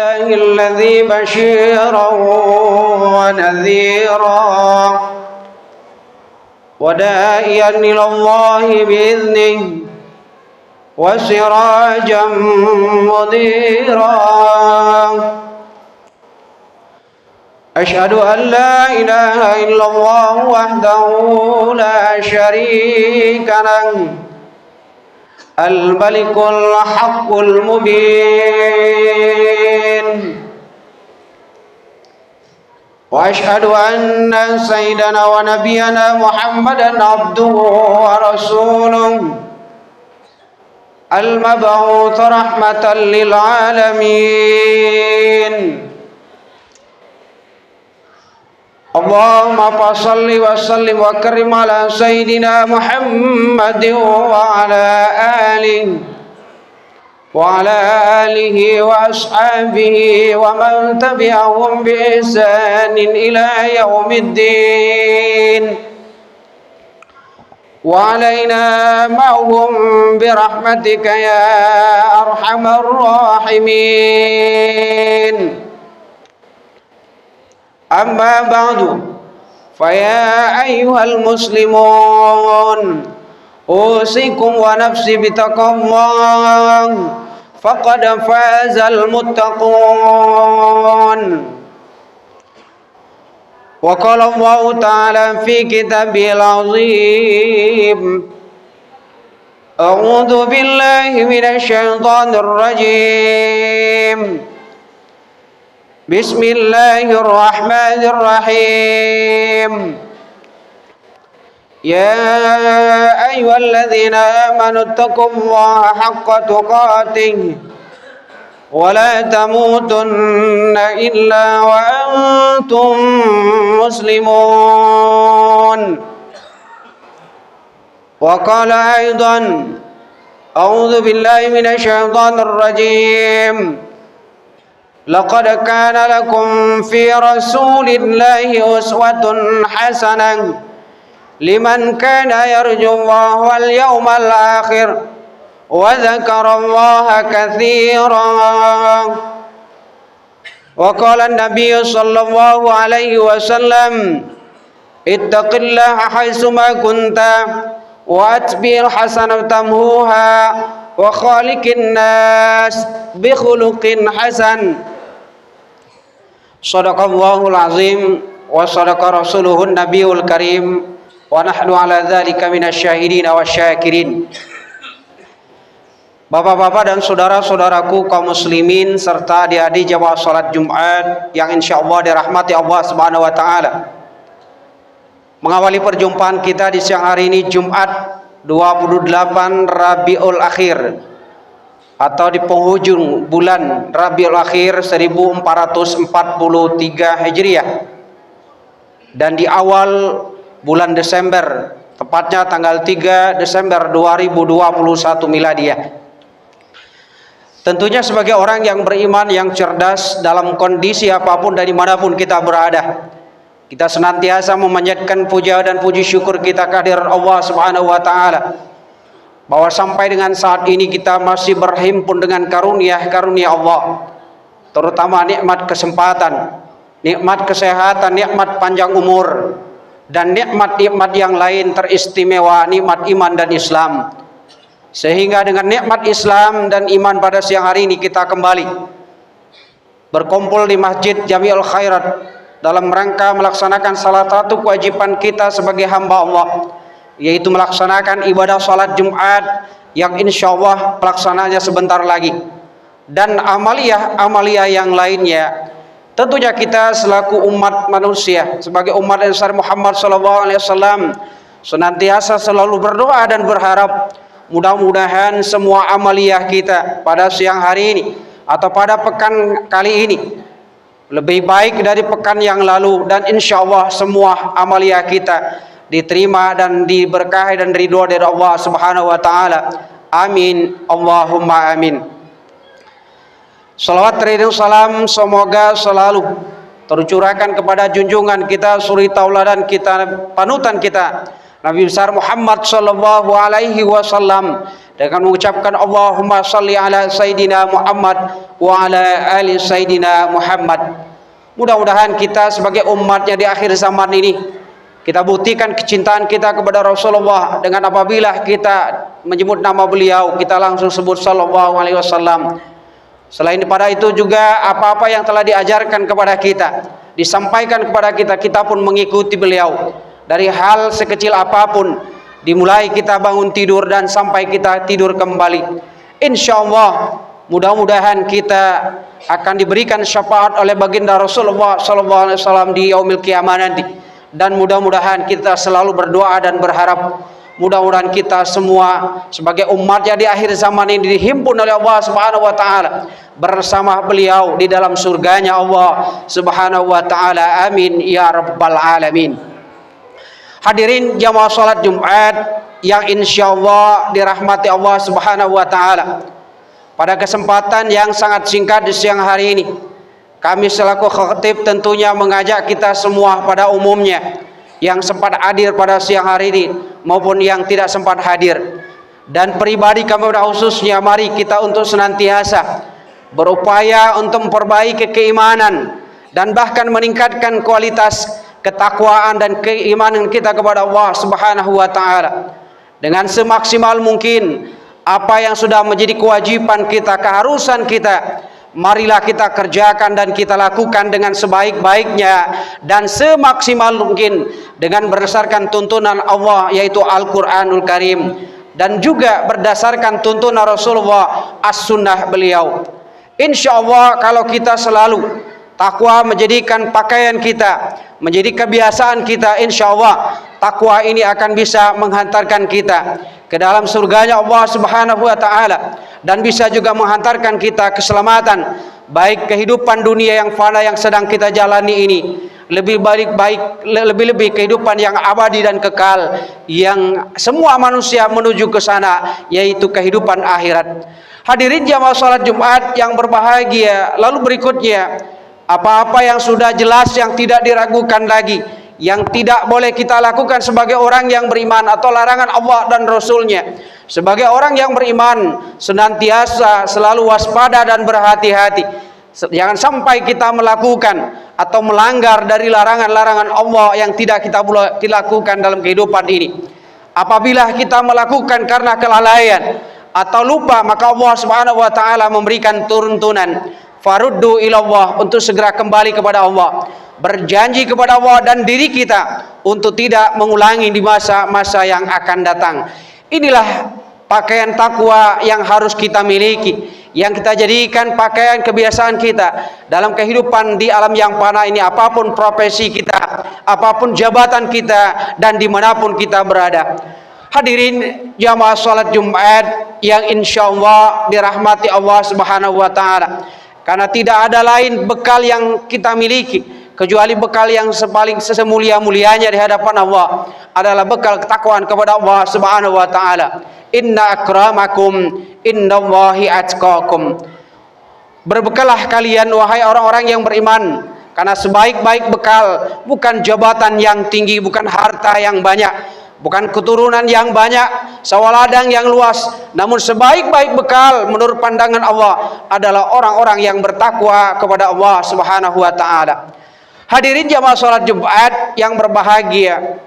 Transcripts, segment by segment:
الله الذي بشيرا ونذيرا وداعيا إلى الله بإذنه وسراجا منيرا أشهد أن لا إله إلا الله وحده لا شريك له الملك الحق المبين وأشهد أن سيدنا ونبينا محمدا عبده ورسوله المبعوث رحمة للعالمين اللهم صل وسلم وكرم على سيدنا محمد وعلى آله وأصحابه ومن تبعهم بإحسان إلى يوم الدين وعلينا معهم برحمتك يا أرحم الراحمين أما بعد فيا أيها المسلمون أوصيكم ونفسي بتقوى الله فقد فاز المتقون وقال الله تعالى في كتابه العظيم أعوذ بالله من الشيطان الرجيم بسم الله الرحمن الرحيم يا أيها الذين آمنوا اتقوا الله حق تقاته ولا تموتن إلا وأنتم مسلمون وقال أيضا أعوذ بالله من الشيطان الرجيم لقد كان لكم في رسول الله أسوة حسنة لمن كان يرجو الله واليوم الآخر وذكر الله كثيرا وقال النبي صلى الله عليه وسلم اتق الله حيثما كنت وأتبع الحسنة تمحوها وخالق الناس بخلق حسن صدق الله العظيم وصدق رسوله النبي الكريم ونحن على ذلك من الشاهدين والشاكرين. Bapak-bapak dan saudara-saudaraku kaum muslimin serta adik-adik jamaah salat Jumat yang insyaallah dirahmati Allah Subhanahu wa taala. Mengawali perjumpaan kita di siang hari ini Jumat 28 Rabiul Akhir atau di penghujung bulan Rabiul Akhir 1443 Hijriah dan di awal bulan Desember, tepatnya tanggal 3 Desember 2021 Miladiah. Tentunya sebagai orang yang beriman, yang cerdas dalam kondisi apapun dan dimanapun kita berada, kita senantiasa memanjatkan puja dan puji syukur kita kehadirat Allah Subhanahu wa taala bahwa sampai dengan saat ini kita masih berhimpun dengan karunia-karunia Allah, terutama nikmat kesempatan, nikmat kesehatan, nikmat panjang umur, dan nikmat-nikmat yang lain teristimewa, nikmat iman dan Islam. Sehingga dengan nikmat Islam dan iman pada siang hari ini kita kembali berkumpul di Masjid Jamiul Khairat dalam rangka melaksanakan salah satu kewajiban kita sebagai hamba Allah, yaitu melaksanakan ibadah salat Jumat yang insya Allah pelaksananya sebentar lagi, dan amalia yang lainnya. Tentunya kita selaku umat manusia, sebagai umat Nabi Muhammad SAW, senantiasa selalu berdoa dan berharap mudah-mudahan semua amaliyah kita pada siang hari ini atau pada pekan kali ini lebih baik dari pekan yang lalu, dan insya Allah semua amaliyah kita diterima dan diberkahi dan ridho dari Allah Subhanahu wa taala. Amin Allahumma amin. Salawat dan salam semoga selalu tercurahkan kepada junjungan kita, suri tauladan kita, panutan kita, Nabi besar Muhammad sallallahu alaihi wasallam, dengan mengucapkan Allahumma salli ala Sayyidina Muhammad wa ala ali Sayyidina Muhammad. Mudah-mudahan kita sebagai umatnya di akhir zaman ini, kita buktikan kecintaan kita kepada Rasulullah dengan apabila kita menyebut nama beliau, kita langsung sebut sallallahu alaihi wasallam. Selain daripada itu juga apa-apa yang telah diajarkan kepada kita, disampaikan kepada kita, kita pun mengikuti beliau. Dari hal sekecil apapun, dimulai kita bangun tidur dan sampai kita tidur kembali. Insyaallah mudah-mudahan kita akan diberikan syafaat oleh baginda Rasulullah sallallahu alaihi wasallam di yaumil qiyamah nanti. Dan mudah-mudahan kita selalu berdoa dan berharap mudah-mudahan kita semua sebagai umatnya di akhir zaman ini dihimpun oleh Allah Subhanahu wa taala bersama beliau di dalam surganya Allah Subhanahu wa taala. Amin ya rabbal alamin. Hadirin jamaah salat Jumat yang insyaallah dirahmati Allah Subhanahu wa taala. Pada kesempatan yang sangat singkat di siang hari ini, kami selaku khatib tentunya mengajak kita semua pada umumnya yang sempat hadir pada siang hari ini maupun yang tidak sempat hadir, dan pribadi kami pada khususnya, mari kita untuk senantiasa berupaya untuk memperbaiki keimanan dan bahkan meningkatkan kualitas ketakwaan dan keimanan kita kepada Allah Subhanahu wa taala dengan semaksimal mungkin. Apa yang sudah menjadi kewajiban kita, keharusan kita, marilah kita kerjakan dan kita lakukan dengan sebaik-baiknya dan semaksimal mungkin dengan berdasarkan tuntunan Allah yaitu Al-Quranul Karim dan juga berdasarkan tuntunan Rasulullah as-sunnah beliau. Insyaallah kalau kita selalu takwa menjadikan pakaian kita, menjadi kebiasaan kita, insyaallah takwa ini akan bisa menghantarkan kita ke dalam surganya Allah Subhanahu wa taala dan bisa juga menghantarkan kita keselamatan, baik kehidupan dunia yang fana yang sedang kita jalani ini, lebih kehidupan yang abadi dan kekal yang semua manusia menuju ke sana, yaitu kehidupan akhirat. Hadirin jamaah salat Jumat yang berbahagia, lalu berikutnya apa-apa yang sudah jelas yang tidak diragukan lagi, yang tidak boleh kita lakukan sebagai orang yang beriman atau larangan Allah dan Rasulnya. Sebagai orang yang beriman senantiasa selalu waspada dan berhati-hati. Jangan sampai kita melakukan atau melanggar dari larangan-larangan Allah yang tidak kita boleh dilakukan dalam kehidupan ini. Apabila kita melakukan karena kelalaian atau lupa, maka Allah Subhanahu wa taala memberikan tuntunan faruddu ilallah, untuk segera kembali kepada Allah, berjanji kepada Allah dan diri kita untuk tidak mengulangi di masa-masa yang akan datang. Inilah pakaian takwa yang harus kita miliki, yang kita jadikan pakaian kebiasaan kita dalam kehidupan di alam yang fana ini, apapun profesi kita, apapun jabatan kita, dan dimanapun kita berada. Hadirin jamaah salat Jumat yang insyaallah dirahmati Allah Subhanahu wa taala, karena tidak ada lain bekal yang kita miliki kecuali bekal yang paling semulia-mulianya di hadapan Allah adalah bekal ketakwaan kepada Allah Subhanahu wa taala. Inna akramakum innallahi atqakum. Berbekalah kalian wahai orang-orang yang beriman, karena sebaik-baik bekal bukan jabatan yang tinggi, bukan harta yang banyak, bukan keturunan yang banyak, sawah ladang yang luas, namun sebaik-baik bekal menurut pandangan Allah adalah orang-orang yang bertakwa kepada Allah Subhanahu wa taala. Hadirin jamaah salat Jumat yang berbahagia,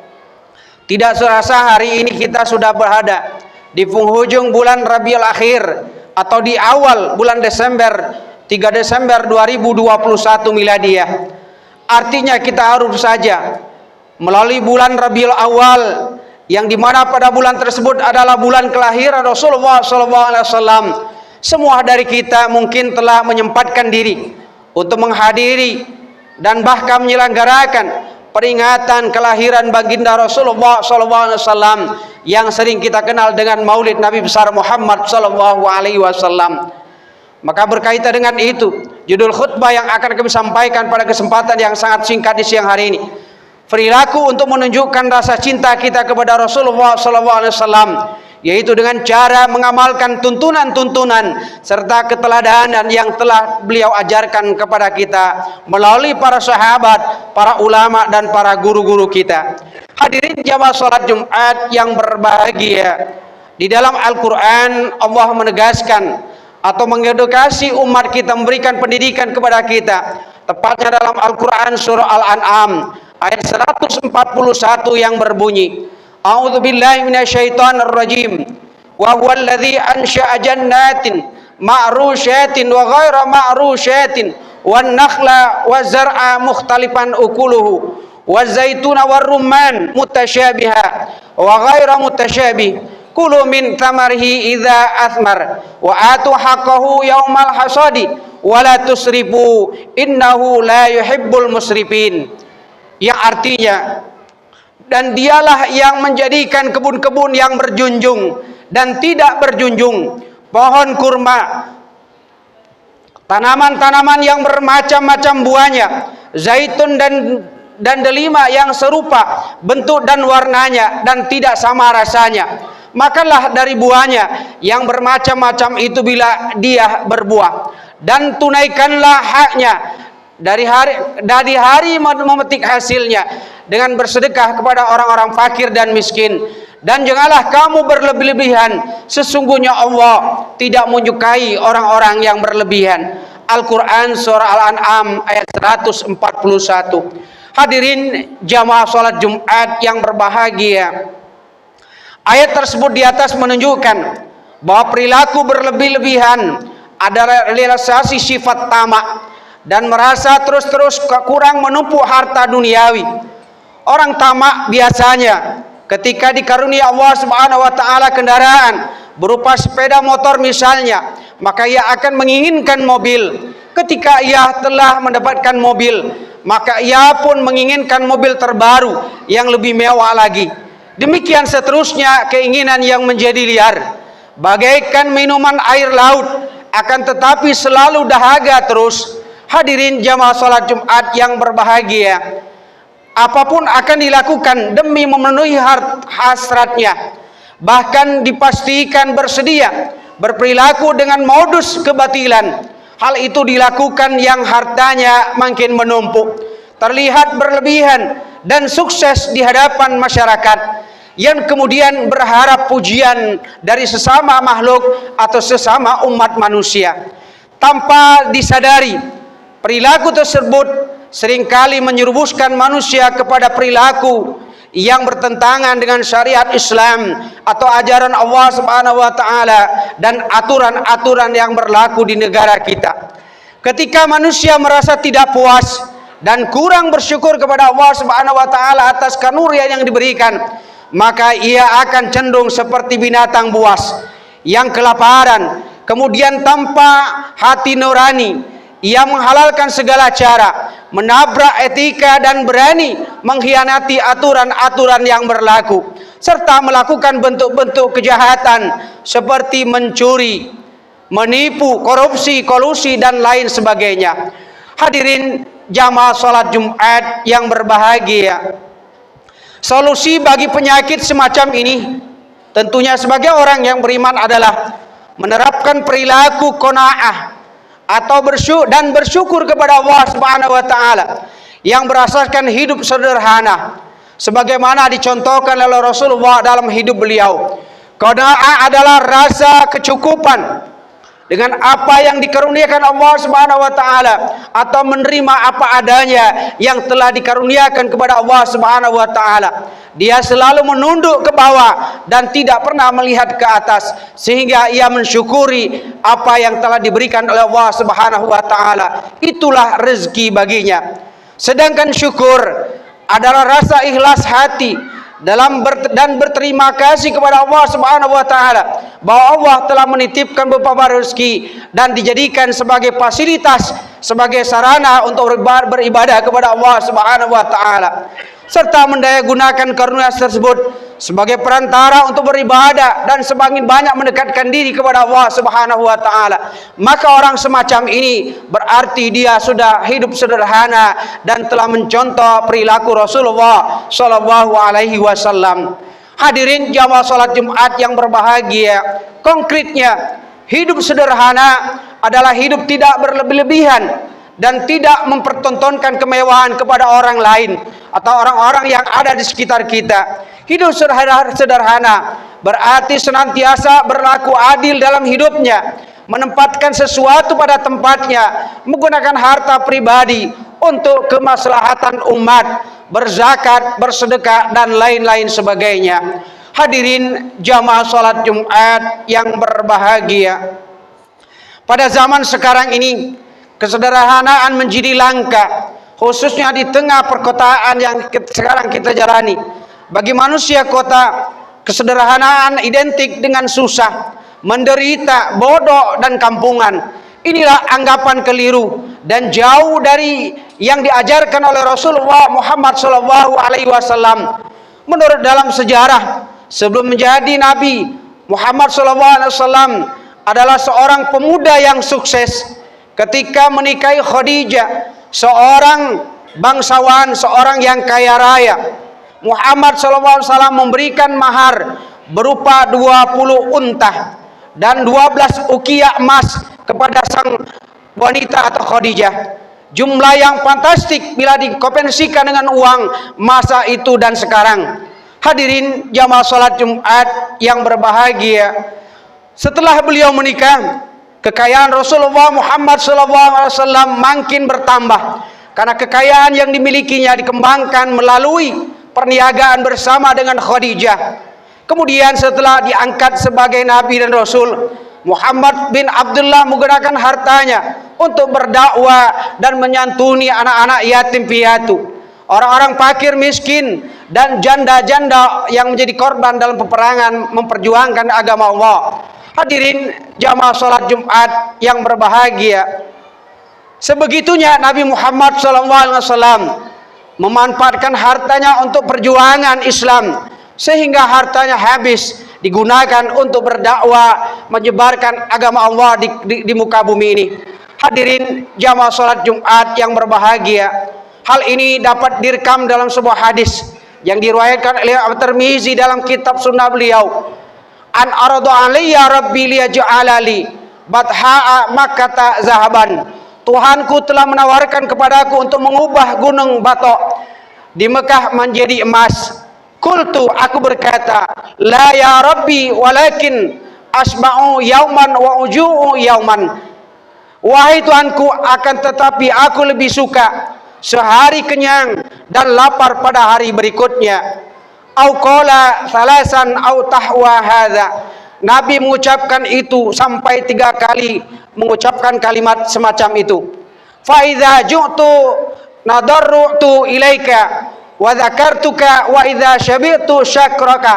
tidak serasa hari ini kita sudah berada di penghujung bulan Rabiul Akhir atau di awal bulan Desember, 3 Desember 2021 miladiah. Artinya kita harus saja melalui bulan Rabiul Awal, yang dimana pada bulan tersebut adalah bulan kelahiran Rasulullah SAW. Semua dari kita mungkin telah menyempatkan diri untuk menghadiri dan bahkan menyelenggarakan peringatan kelahiran baginda Rasulullah SAW yang sering kita kenal dengan Maulid Nabi besar Muhammad SAW. Maka berkaitan dengan itu, judul khutbah yang akan kami sampaikan pada kesempatan yang sangat singkat di siang hari ini, perilaku untuk menunjukkan rasa cinta kita kepada Rasulullah SAW, yaitu dengan cara mengamalkan tuntunan-tuntunan serta keteladanan yang telah beliau ajarkan kepada kita melalui para sahabat, para ulama, dan para guru-guru kita. Hadirin jamaah salat Jumat yang berbahagia, Di dalam Al-Quran Allah menegaskan atau mengedukasi umat kita, memberikan pendidikan kepada kita, tepatnya dalam Al-Quran surah Al-An'am ayat 141 yang berbunyi, A'udzubillahi minasyaitonirrajim, wa huwal ladzi ansha'a jannatin ma'rusyatin wa ghaira ma'rusyatin wan nakhla wa zar'a mukhtalifan ukuluhu wa zaituna war rumman mutasyabiha wa ghaira mutasyabih kulu min tamarihi idza athmar wa atu haqqahu yaumal hasadi wa la tusrifu innahu la yuhibbul musrifin. Yang artinya, dan dialah yang menjadikan kebun-kebun yang berjunjung dan tidak berjunjung, pohon kurma, tanaman-tanaman yang bermacam-macam buahnya, zaitun dan delima yang serupa bentuk dan warnanya dan tidak sama rasanya. Makanlah dari buahnya yang bermacam-macam itu bila dia berbuah, dan tunaikanlah haknya dari hari memetik hasilnya dengan bersedekah kepada orang-orang fakir dan miskin. Dan janganlah kamu berlebih-lebihan, sesungguhnya Allah tidak menyukai orang-orang yang berlebihan. Al-Quran surah Al-An'am ayat 141. Hadirin jamaah salat Jumat yang berbahagia, ayat tersebut di atas menunjukkan bahwa perilaku berlebih-lebihan adalah realisasi sifat tamak dan merasa terus-terus kurang menumpuk harta duniawi. Orang tamak biasanya ketika dikarunia Allah Subhanahu wa taala kendaraan berupa sepeda motor misalnya, maka ia akan menginginkan mobil. Ketika ia telah mendapatkan mobil, maka ia pun menginginkan mobil terbaru yang lebih mewah lagi. Demikian seterusnya keinginan yang menjadi liar, bagaikan minuman air laut, akan tetapi selalu dahaga terus. Hadirin jamaah salat Jumat yang berbahagia, apapun akan dilakukan demi memenuhi hasratnya, bahkan dipastikan bersedia berperilaku dengan modus kebatilan. Hal itu dilakukan yang hartanya makin menumpuk, terlihat berlebihan dan sukses di hadapan masyarakat, yang kemudian berharap pujian dari sesama makhluk atau sesama umat manusia. Tanpa disadari, perilaku tersebut seringkali menyerumuskan manusia kepada perilaku yang bertentangan dengan syariat Islam atau ajaran Allah Subhanahu wa taala dan aturan-aturan yang berlaku di negara kita. Ketika manusia merasa tidak puas dan kurang bersyukur kepada Allah Subhanahu wa taala atas karunia yang diberikan, maka ia akan cenderung seperti binatang buas yang kelaparan, kemudian tanpa hati nurani ia menghalalkan segala cara, menabrak etika dan berani mengkhianati aturan-aturan yang berlaku, serta melakukan bentuk-bentuk kejahatan seperti mencuri, menipu, korupsi, kolusi dan lain sebagainya. Hadirin jamaah salat Jumat yang berbahagia, solusi bagi penyakit semacam ini tentunya sebagai orang yang beriman adalah menerapkan perilaku qanaah atau bersyukur kepada Allah Subhanahu wa taala yang berasaskan hidup sederhana sebagaimana dicontohkan oleh Rasulullah dalam hidup beliau. Qanaah adalah rasa kecukupan dengan apa yang dikaruniakan Allah Subhanahu wa taala atau menerima apa adanya yang telah dikaruniakan kepada Allah Subhanahu wa taala. Dia selalu menunduk ke bawah dan tidak pernah melihat ke atas, sehingga ia mensyukuri apa yang telah diberikan oleh Allah Subhanahu wa taala. Itulah rezeki baginya. Sedangkan syukur adalah rasa ikhlas hati dalam dan berterima kasih kepada Allah Subhanahu wa taala bahwa Allah telah menitipkan beberapa rezeki dan dijadikan sebagai fasilitas, sebagai sarana untuk beribadah kepada Allah Subhanahu wa taala, serta mendayagunakan karunia tersebut sebagai perantara untuk beribadah dan semakin banyak mendekatkan diri kepada Allah Subhanahu wa taala. Maka orang semacam ini berarti dia sudah hidup sederhana dan telah mencontoh perilaku Rasulullah sallallahu alaihi wasallam. Hadirin jamaah salat Jumat yang berbahagia, konkretnya hidup sederhana adalah hidup tidak berlebih-lebihan dan tidak mempertontonkan kemewahan kepada orang lain atau orang-orang yang ada di sekitar kita. Hidup sederhana berarti senantiasa berlaku adil dalam hidupnya, menempatkan sesuatu pada tempatnya, menggunakan harta pribadi untuk kemaslahatan umat, berzakat, bersedekah, dan lain-lain sebagainya. Hadirin jamaah salat Jumat yang berbahagia, pada zaman sekarang ini kesederhanaan menjadi langka, khususnya di tengah perkotaan yang sekarang kita jalani. Bagi manusia kota, kesederhanaan identik dengan susah, menderita, bodoh, dan kampungan. Inilah anggapan keliru dan jauh dari yang diajarkan oleh Rasulullah Muhammad SAW. Menurut dalam sejarah, sebelum menjadi Nabi, Muhammad SAW adalah seorang pemuda yang sukses. Ketika menikahi Khadijah, seorang bangsawan, seorang yang kaya raya, Muhammad SAW memberikan mahar berupa 20 unta dan 12 ukiah emas kepada sang wanita atau Khadijah. Jumlah yang fantastik bila dikompensasikan dengan uang masa itu dan sekarang. Hadirin jamaah salat Jumat yang berbahagia, setelah beliau menikah, kekayaan Rasulullah Muhammad SAW makin bertambah karena kekayaan yang dimilikinya dikembangkan melalui perniagaan bersama dengan Khadijah. Kemudian setelah diangkat sebagai Nabi dan Rasul, Muhammad bin Abdullah menggunakan hartanya untuk berdakwah dan menyantuni anak-anak yatim piatu, orang-orang fakir miskin, dan janda-janda yang menjadi korban dalam peperangan memperjuangkan agama Allah. Hadirin jamaah salat Jumat yang berbahagia, sebegitunya Nabi Muhammad SAW memanfaatkan hartanya untuk perjuangan Islam, sehingga hartanya habis digunakan untuk berdakwah, menyebarkan agama Allah di muka bumi ini. Hadirin jamaah salat Jumat yang berbahagia, hal ini dapat direkam dalam sebuah hadis yang diriwayatkan oleh At-Tirmizi dalam kitab sunnah beliau. An aradu alayya rabbi liyaj'alali batha'a makkata zahaban. Tuhanku telah menawarkan kepadaku untuk mengubah gunung Batok di Mekah menjadi emas. Qultu, aku berkata, la ya rabbi walakin asba'u yauman wa uju'u yauman. Wahai Tuhanku, akan tetapi aku lebih suka sehari kenyang dan lapar pada hari berikutnya. Au qala salasan au tahwa hadza. Nabi mengucapkan itu sampai 3 kali mengucapkan kalimat semacam itu. Fa idza ju'tu nadarrutu ilaika wa dzakartuka wa idza syabi'tu syakraka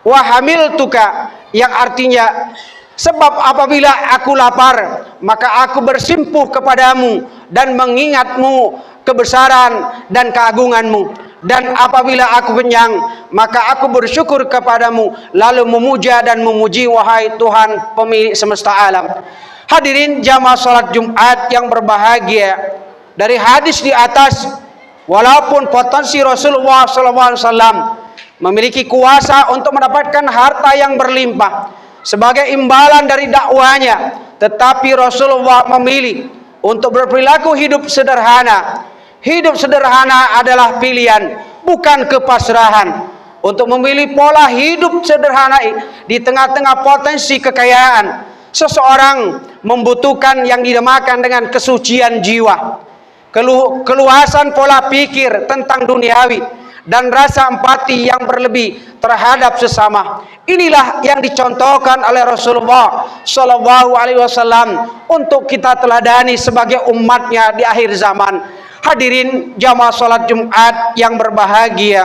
wa hamiltuka, yang artinya, sebab apabila aku lapar maka aku bersimpuh kepadamu dan mengingatmu kebesaran dan keagunganmu, dan apabila aku kenyang maka aku bersyukur kepadamu lalu memuja dan memuji wahai Tuhan pemilik semesta alam. Hadirin jamaah salat Jumat yang berbahagia, dari hadis di atas, walaupun potensi Rasulullah SAW memiliki kuasa untuk mendapatkan harta yang berlimpah sebagai imbalan dari dakwanya, tetapi Rasulullah memilih untuk berperilaku hidup sederhana. Hidup sederhana adalah pilihan, bukan kepasrahan. Untuk memilih pola hidup sederhana di tengah-tengah potensi kekayaan, seseorang membutuhkan yang dinamakan dengan kesucian jiwa, keluasan pola pikir tentang duniawi, dan rasa empati yang berlebih terhadap sesama. Inilah yang dicontohkan oleh Rasulullah SAW untuk kita teladani sebagai umatnya di akhir zaman. Hadirin jamaah salat Jumat yang berbahagia,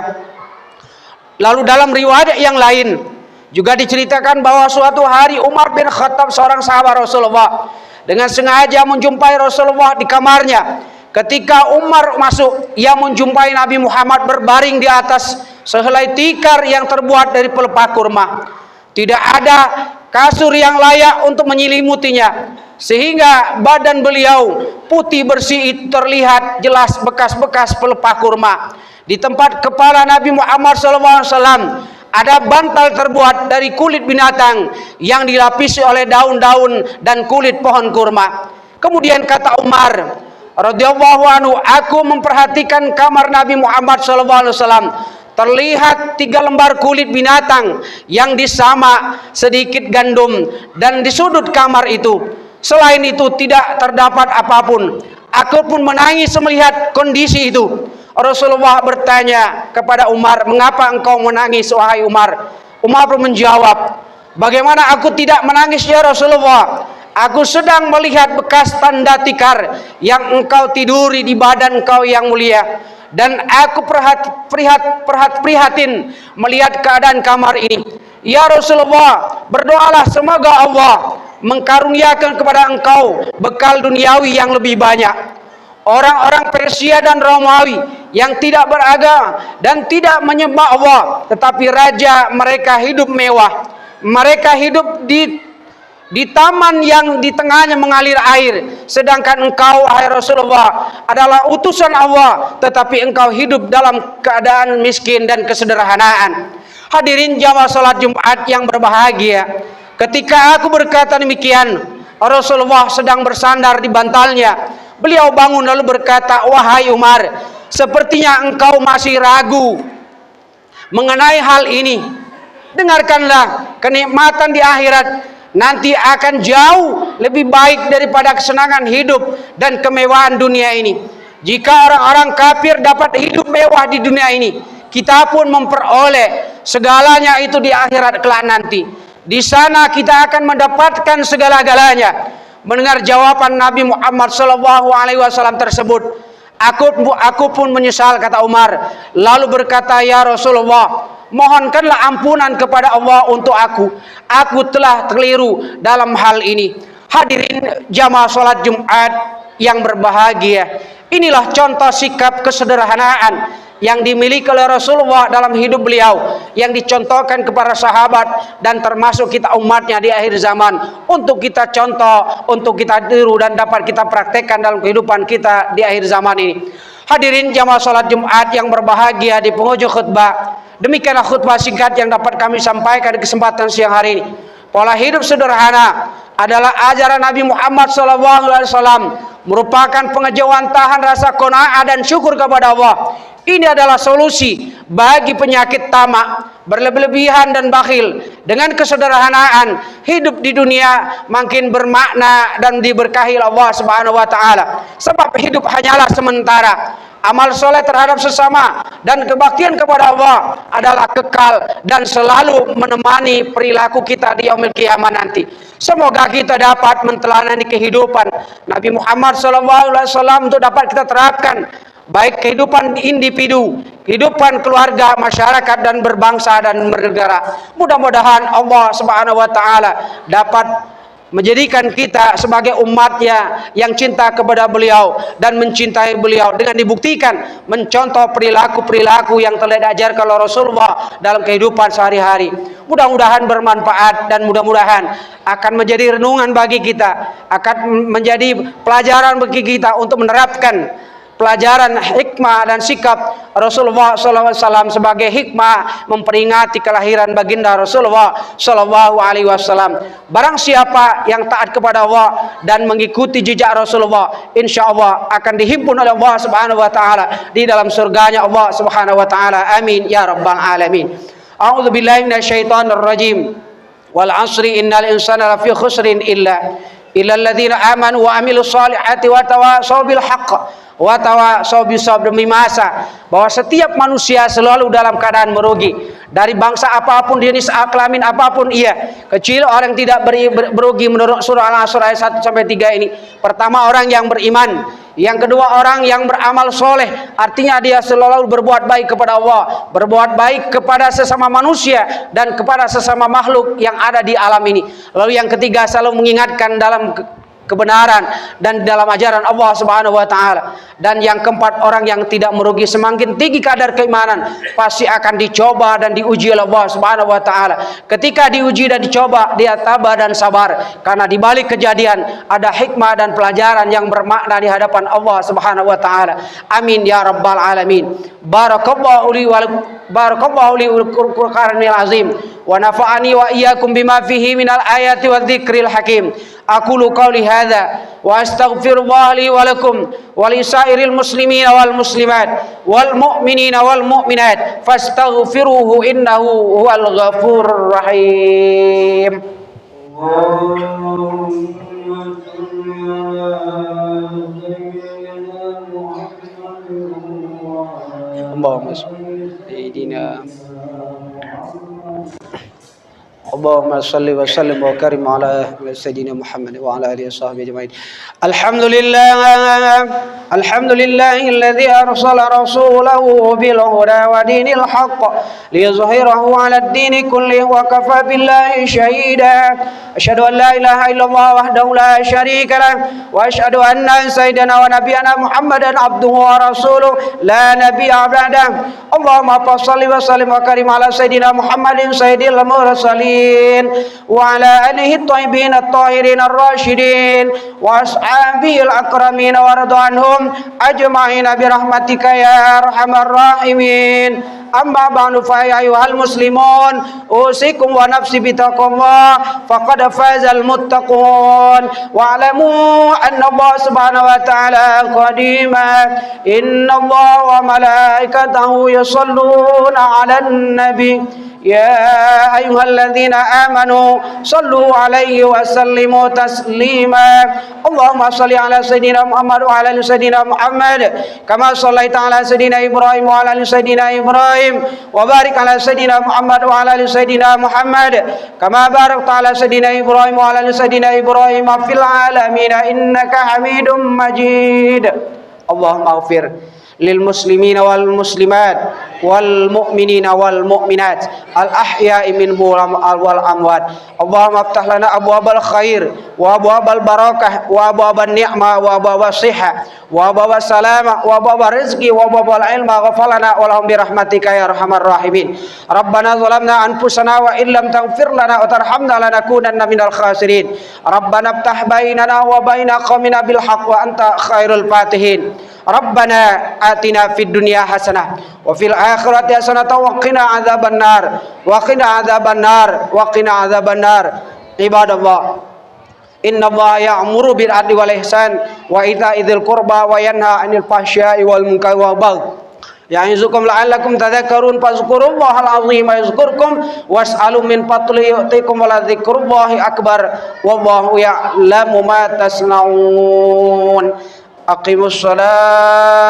lalu dalam riwayat yang lain juga diceritakan bahwa suatu hari Umar bin Khattab, seorang sahabat Rasulullah, dengan sengaja menjumpai Rasulullah di kamarnya. Ketika Umar masuk, ia menjumpai Nabi Muhammad berbaring di atas sehelai tikar yang terbuat dari pelepah kurma. Tidak ada kasur yang layak untuk menyelimutinya, sehingga badan beliau putih bersih, terlihat jelas bekas-bekas pelepah kurma. Di tempat kepala Nabi Muhammad SAW ada bantal terbuat dari kulit binatang yang dilapisi oleh daun-daun dan kulit pohon kurma. Kemudian kata Umar radhiyallahu anhu, aku memperhatikan kamar Nabi Muhammad SAW. terlihat 3 lembar kulit binatang yang disama sedikit gandum dan di sudut kamar itu. Selain itu tidak terdapat apapun. Aku pun menangis melihat kondisi itu. Rasulullah bertanya kepada Umar, "Mengapa engkau menangis wahai Umar?" Umar pun menjawab, "Bagaimana aku tidak menangis ya Rasulullah? Aku sedang melihat bekas tanda tikar yang engkau tiduri di badan engkau yang mulia. Dan aku prihatin melihat keadaan kamar ini. Ya Rasulullah, berdoalah semoga Allah mengkaruniakan kepada engkau bekal duniawi yang lebih banyak." Orang-orang Persia dan Romawi yang tidak beragama dan tidak menyembah Allah, tetapi raja mereka hidup mewah. Mereka hidup di taman yang di tengahnya mengalir air, sedangkan engkau wahai Rasulullah adalah utusan Allah, tetapi engkau hidup dalam keadaan miskin dan kesederhanaan. Hadirin jamaah salat Jumat yang berbahagia, ketika aku berkata demikian, Rasulullah sedang bersandar di bantalnya. Beliau bangun lalu berkata, "Wahai Umar, sepertinya engkau masih ragu mengenai hal ini. Dengarkanlah, kenikmatan di akhirat nanti akan jauh lebih baik daripada kesenangan hidup dan kemewahan dunia ini. Jika orang-orang kafir dapat hidup mewah di dunia ini, kita pun memperoleh segalanya itu di akhirat kelak nanti. Di sana kita akan mendapatkan segala-galanya." Mendengar jawaban Nabi Muhammad SAW tersebut, aku pun menyesal, kata Umar. Lalu berkata, "Ya Rasulullah, mohonkanlah ampunan kepada Allah untuk aku. Aku telah keliru dalam hal ini." Hadirin jamaah salat Jumat yang berbahagia, inilah contoh sikap kesederhanaan yang dimiliki oleh Rasulullah dalam hidup beliau, yang dicontohkan kepada sahabat dan termasuk kita umatnya di akhir zaman, untuk kita contoh, untuk kita tiru dan dapat kita praktekkan dalam kehidupan kita di akhir zaman ini. Hadirin jamaah salat Jumat yang berbahagia, di penghujung khutbah, demikianlah khutbah singkat yang dapat kami sampaikan di kesempatan siang hari ini. Pola hidup sederhana adalah ajaran Nabi Muhammad SAW, merupakan pengejawantahan rasa qanaah dan syukur kepada Allah. Ini adalah solusi bagi penyakit tamak, berlebihan dan bakhil. Dengan kesederhanaan, hidup di dunia makin bermakna dan diberkahi Allah Subhanahu wa taala. Sebab hidup hanyalah sementara. Amal soleh terhadap sesama dan kebaktian kepada Allah adalah kekal dan selalu menemani perilaku kita di yaumil qiyamah nanti. Semoga kita dapat menteladani kehidupan Nabi Muhammad SAW untuk dapat kita terapkan, baik kehidupan individu, kehidupan keluarga, masyarakat, dan berbangsa dan bernegara. Mudah-mudahan Allah Subhanahu wa taala dapat menjadikan kita sebagai umatnya yang cinta kepada beliau dan mencintai beliau dengan dibuktikan mencontoh perilaku-perilaku yang telah diajarkan oleh Rasulullah dalam kehidupan sehari-hari. Mudah-mudahan bermanfaat dan mudah-mudahan akan menjadi renungan bagi kita, akan menjadi pelajaran bagi kita untuk menerapkan pelajaran hikmah dan sikap Rasulullah SAW sebagai hikmah memperingati kelahiran baginda Rasulullah SAW. Barang siapa yang taat kepada Allah dan mengikuti jejak Rasulullah, insya Allah akan dihimpun oleh Allah Subhanahu wa taala di dalam surganya Allah Subhanahu wa taala. Amin ya rabbal alamin. A'udzu billahi minasyaitonir rajim. Wal 'asri innal insana lafi khusrin illa alladzina amanu wa amilus solihati wa tawasaw bil haqq wa tawasaw bis sabr. Demi masa bahwa setiap manusia selalu dalam keadaan merugi, dari bangsa apapun, jenis kelamin apapun ia, kecil orang tidak merugi menurut surah Al-Asr ayat 1 sampai 3 ini. Pertama, orang yang beriman. Yang kedua, orang yang beramal soleh, artinya dia selalu berbuat baik kepada Allah, berbuat baik kepada sesama manusia dan kepada sesama makhluk yang ada di alam ini. Lalu yang ketiga, selalu mengingatkan dalam kebenaran dan dalam ajaran Allah Subhanahu wa taala. Dan yang keempat, orang yang tidak merugi, semakin tinggi kadar keimanan pasti akan dicoba dan diuji oleh Allah Subhanahu wa taala. Ketika diuji dan dicoba, dia tabah dan sabar, karena di balik kejadian ada hikmah dan pelajaran yang bermakna di hadapan Allah Subhanahu wa taala. Amin ya rabbal alamin. Barakallahu li Qur'anil azim wa nafa'ani wa iyyakum bima fihi minal ayati wadh-dzikril hakim. aqulu qawli hadza wa astaghfirullah li wa lakum wa li sairil muslimina wal muslimat wal mu'minina wal mu'minat fastaghfiruhu innahu huwal ghafurur rahim. Allahumma sayyidina Allahumma salli wa sallim wa karim ala sayyidina Muhammad wa ala alihi wa sahbihi ajma'in. Alhamdulillahi alladhi arsala rasulahu bil huda wa dinil haqq liyuzhirahu ala ad-din kullihi wa kafa billahi shahida. Asyhadu an la ilaha illallah wahdahu la syarika lah wa asyhadu anna sayyidana wa nabiyyana Muhammadan abduhu wa rasuluh la nabiyya ba'dah. Allahumma shalli wa sallim wa karim ala sayyidina Muhammadin sayyidil mursalin وعلى آله الطيبين الطاهرين الراشدين وأصحابه الأكرمين وارض عنهم أجمعين برحمتك يا أرحم الراحمين. أما بعد فيا أيها المسلمون أوصيكم ونفسي بتقوى الله فقد فاز المتقون واعلموا أن الله سبحانه وتعالى قديما إن الله وملائكته يصلون على النبي يا أيها الذين آمنوا صلوا عليه وسلموا تسليما. اللهم صل على سيدنا محمد وعلى آل سيدنا محمد كما صليت على سيدنا إبراهيم وعلى آل سيدنا إبراهيم وبارك على سيدنا محمد وعلى آل سيدنا محمد كما باركت على سيدنا إبراهيم وعلى آل سيدنا إبراهيم في العالمين إنك حميد مجيد. اللهم اغفر للمسلمين والمسلمات والمؤمنين والمؤمنات الأحياء منهم والأموات. اللهم افتح لنا أبواب الخير وأبواب البركة وأبواب النعمة وأبواب الصحة وأبواب السلامة وأبواب الرزق وأبواب العلم واغفر لنا ولهم برحمتك يا أرحم الراحمين. ربنا ظلمنا أنفسنا وإن لم تغفر لنا وترحمنا لنكونن من الخاسرين. ربنا افتح بيننا وبين قومنا بالحق وأنت خير الفاتحين. ربنا آتنا في الدنيا حسنة وفي الآخرة حسنة وقنا عذاب النار وقنا عذاب النار وقنا عذاب النار. عباد الله إن الله يأمر بالعدل والإحسان وإيتاء ذي القربى وينهى عن الفحشاء والمنكر والبغي يعظكم لعلكم تذكرون فاذكروا الله العظيم يذكركم واسألوا من فضله يؤتكم ولذكر الله أكبر والله يعلم ما تصنعون. أقيموا الصلاة.